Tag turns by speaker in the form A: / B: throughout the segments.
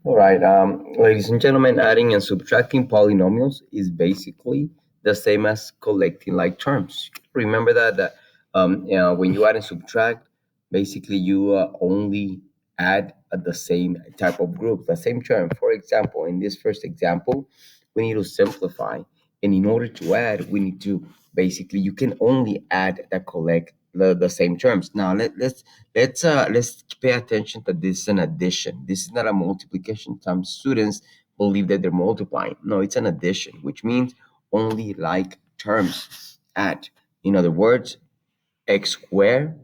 A: All right, ladies and gentlemen, adding and subtracting polynomials is basically the same as collecting like terms. Remember that when you add and subtract, basically you only add the same type of group, the same term. For example, in this first example, we need to simplify, and in order to add, we need to basically you can only add that collect the same terms. Now let's pay attention that this is an addition. This is not a multiplication. Some students believe that they're multiplying. No, it's an addition, which means only like terms add. In other words, x squared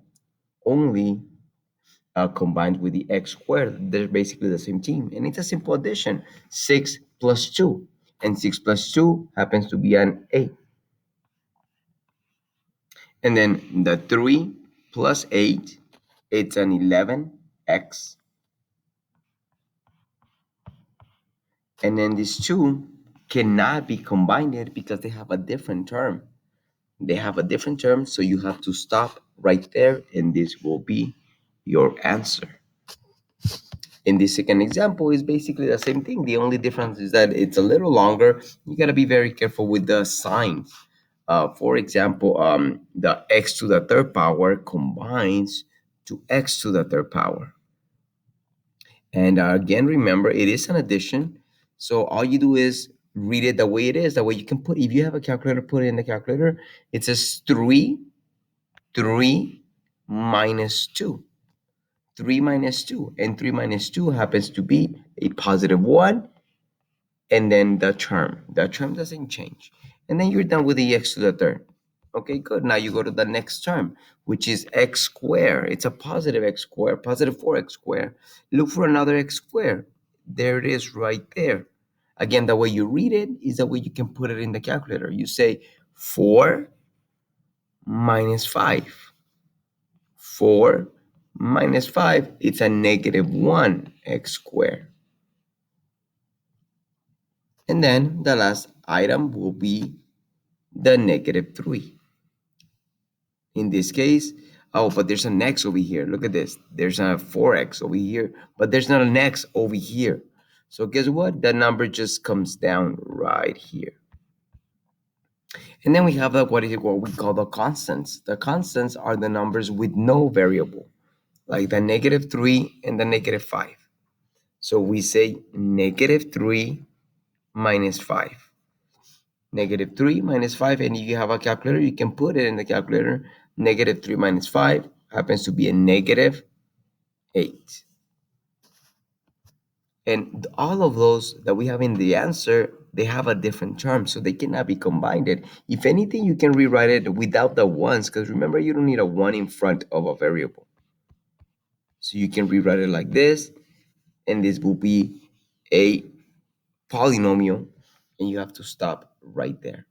A: only combined with the x squared. They're basically the same team. And it's a simple addition. 6 plus 2. And 6 plus 2 happens to be an 8. And then the 3 plus 8, it's an 11x. And then these two cannot be combined because they have a different term. They have a different term, so you have to stop right there, and this will be your answer. In this second example, is basically the same thing. The only difference is that it's a little longer. You got to be very careful with the signs. For example, the x to the third power combines to x to the third power. And again, remember, it is an addition. So all you do is read it the way it is. That way you can put, if you have a calculator, put it in the calculator. It says 3 minus 2. 3 minus 2. And 3 minus 2 happens to be a positive 1. And then the term. The term doesn't change. And then you're done with the x to the third. Okay, good. Now you go to the next term, which is x squared. It's a positive x squared, positive 4x squared. Look for another x squared. There it is right there. Again, the way you read it is the way you can put it in the calculator. You say 4 minus 5. 4 minus 5, it's a negative 1x squared. And then the last item will be the negative 3. In this case, oh, but there's an x over here. Look at this. There's a 4x over here, but there's not an x over here. So guess what? That number just comes down right here. And then we have what we call the constants. The constants are the numbers with no variable, like the negative 3 and the negative 5. So we say negative 3 minus 5. Negative 3 minus 5, and if you have a calculator, you can put it in the calculator. Negative 3 minus 5 happens to be a negative 8. And all of those that we have in the answer, they have a different term, so they cannot be combined. If anything, you can rewrite it without the ones, because remember, you don't need a 1 in front of a variable. So you can rewrite it like this, and this will be a polynomial, and you have to stop right there.